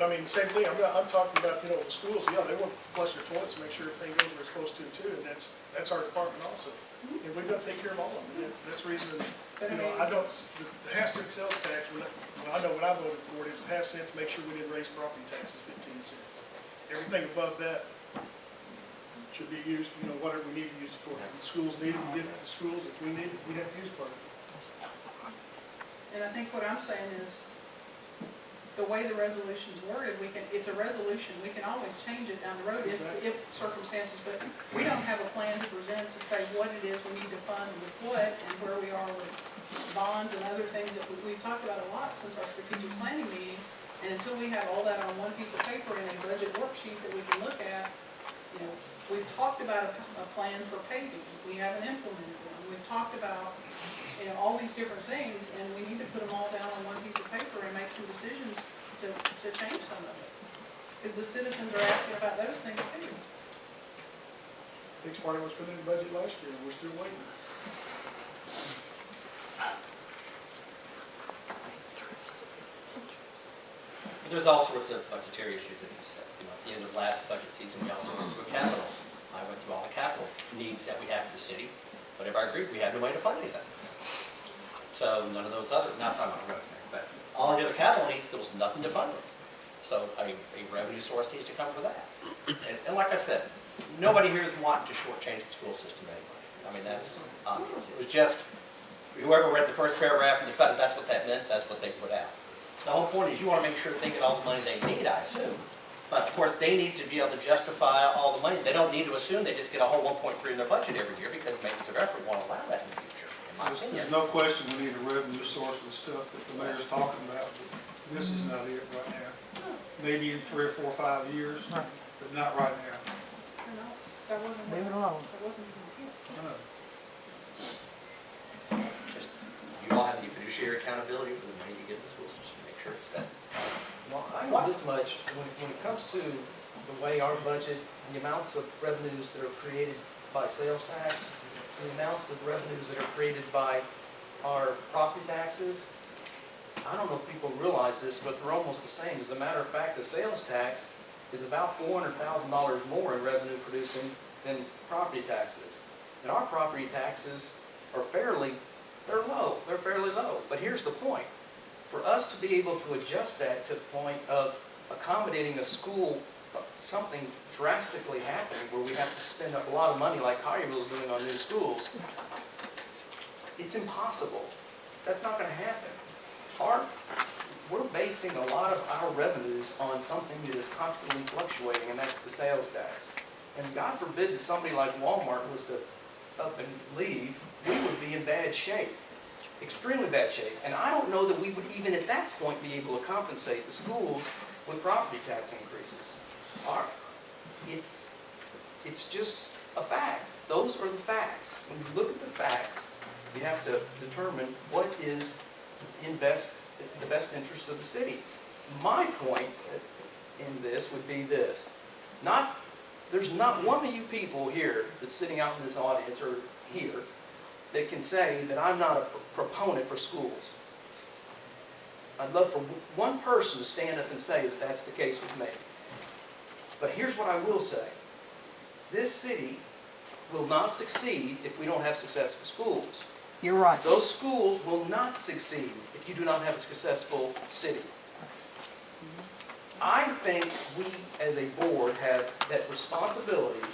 But I mean, same thing, I'm talking about, you know, the schools, yeah, they want to flush their toilets and make sure everything goes where it's supposed to too, and that's our department also. And we've got to take care of all of them, and that's the reason, you know, I don't, the half-cent sales tax, when I know when I voted for it, it was half-cent to make sure we didn't raise property taxes 15 cents. Everything above that should be used, you know, whatever we need to use it for. If the schools need it, we give it to schools. If we need it, we have to use part of it. And I think what I'm saying is, the way the resolution's worded, it's a resolution, we can always change it down the road if circumstances, but we don't have a plan to present to say what it is we need to fund with what and where we are with bonds and other things that we've talked about a lot since our strategic planning meeting. And until we have all that on one piece of paper in a budget worksheet that we can look at, you know, we've talked about a plan for paving, we haven't implemented one. We've talked about, you know, all these different things, and we need to put them all down on one piece of paper and make some decisions to change some of it. Because the citizens are asking about those things too. Big part of was put in the budget last year, and we're still waiting. There's all sorts of budgetary issues that you said. You know, at the end of last budget season, we also went through a capital. I went through all the capital needs that we have for the city. But if I agree, we had no way to fund anything. So none of those other, not talking about revenue, but all the other capital needs, there was nothing to fund them. So a revenue source needs to come for that. And like I said, nobody here is wanting to shortchange the school system anyway. I mean, that's obvious. It was just, whoever read the first paragraph and decided that's what that meant, that's what they put out. The whole point is you want to make sure they get all the money they need, I assume. But of course, they need to be able to justify all the money. They don't need to assume they just get a whole 1.3 in their budget every year because maintenance of effort won't allow that in the future, in my opinion. There's no question we need a revenue source for the stuff that the mayor's talking about, but this is not it right now. Maybe in 3 or 4 or 5 years, but not right now. No, that wasn't. Leave it alone. That wasn't even here. Just, you all have the fiduciary accountability for the money you give the school system to make sure it's spent. Well, I know this much, when it comes to the way our budget, the amounts of revenues that are created by sales tax, the amounts of revenues that are created by our property taxes, I don't know if people realize this, but they're almost the same. As a matter of fact, the sales tax is about $400,000 more in revenue producing than property taxes. And our property taxes are they're low, they're fairly low. But here's the point. For us to be able to adjust that to the point of accommodating a school, something drastically happening where we have to spend a lot of money like Collierville's doing on new schools, it's impossible. That's not going to happen. We're basing a lot of our revenues on something that is constantly fluctuating, and that's the sales tax. And God forbid that somebody like Walmart was to up and leave, we would be in bad shape. Extremely bad shape. And I don't know that we would even at that point be able to compensate the schools with property tax increases. It's just a fact. Those are the facts. When you look at the facts, you have to determine what is in the best interest of the city. My point in this would be this. There's not one of you people here that's sitting out in this audience or here that can say that I'm not a proponent for schools. I'd love for one person to stand up and say that that's the case with me. But here's what I will say. This city will not succeed if we don't have successful schools. You're right. Those schools will not succeed if you do not have a successful city. I think we as a board have that responsibility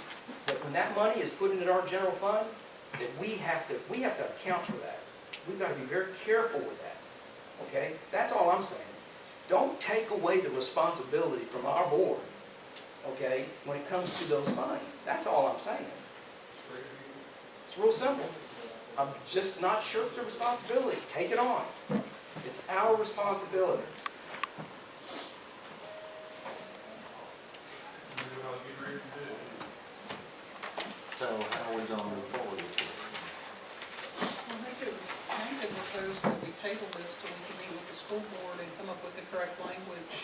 that when that money is put into our general fund, that we have to account for that. We've got to be very careful with that. Okay? That's all I'm saying. Don't take away the responsibility from our board, okay, when it comes to those funds. That's all I'm saying. It's real simple. I'm just not shirk the responsibility. Take it on. It's our responsibility. So how are we going to move forward with this? I think it was proposed that we table this till we can meet with the school board and come up with the correct language.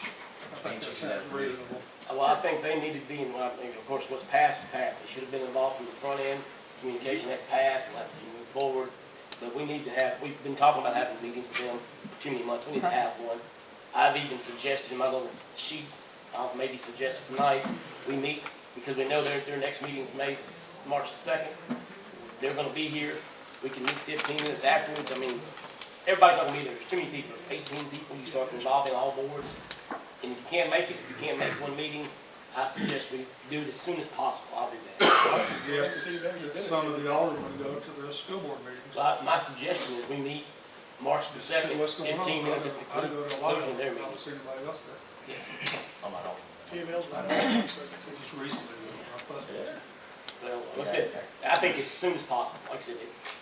I think that sounds reasonable. Well, I think they needed to be in, of course, what's passed is passed. They should have been involved from the front end. Communication, that's passed. We'll have to move forward. But we need to have, we've been talking about having meetings with them for too many months. We need to have one. I've even suggested in my little sheet, I'll maybe suggest it tonight, we meet, because we know their next meeting is March 2nd. They're gonna be here, we can meet 15 minutes afterwards. I mean, everybody's not gonna be there, there's too many people, 18 people, you start involving all boards. And if you can't make it, if you can't make one meeting, I suggest we do it as soon as possible, I'll do that. I suggest that some of the aldermen go to the school board meetings. But my suggestion is we meet March the See 2nd, what's going on. 15 minutes at the I go to a lot conclusion of their I meeting. don't see anybody else there. I'm not on. TML's not on. Just recently, I fussed at it. Well, like I said, I think as soon as possible, like I said,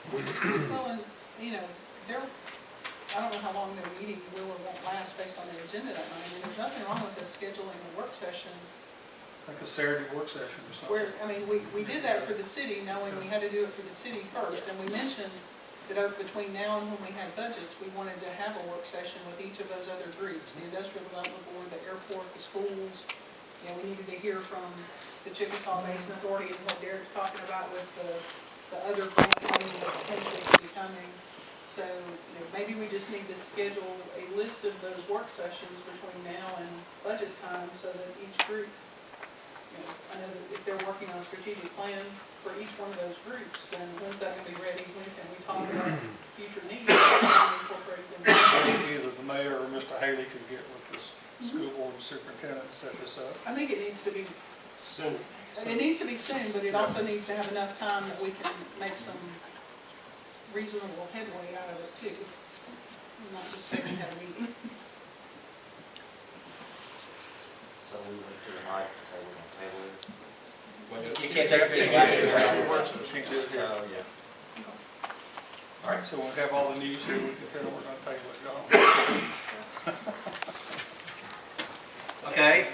we just, Well, and, you know, I don't know how long their meeting will or won't last based on their agenda that night. I mean, there's nothing wrong with us scheduling a work session Like a Saturday work session or something. where, I mean, we did that for the city, knowing we had to do it for the city first. And we mentioned that between now and when we had budgets, we wanted to have a work session with each of those other groups, the Industrial Development Board, the airport, the schools. You know, we needed to hear from the Chickasaw Basin Authority and what Derek's talking about with the other grant money that potentially could be coming. So, you know, maybe we just need to schedule a list of those work sessions between now and budget time so that each group, you know, I know that if they're working on a strategic plan for each one of those groups, then when's that gonna be ready? When can we talk about future needs and incorporate them? Either the mayor or Mr. Haley could get with the school board superintendent and set this up. I think it needs to be, soon. it needs to be soon, but it also needs to have enough time that we can make some reasonable headway out of it too. Not just say we had a meeting. So we went to the night, so we're gonna table it. Well, you can't take official action. Can't do it here. So, yeah. All right, so we'll have all the news here, we can tell we're gonna table it, go home. Okay,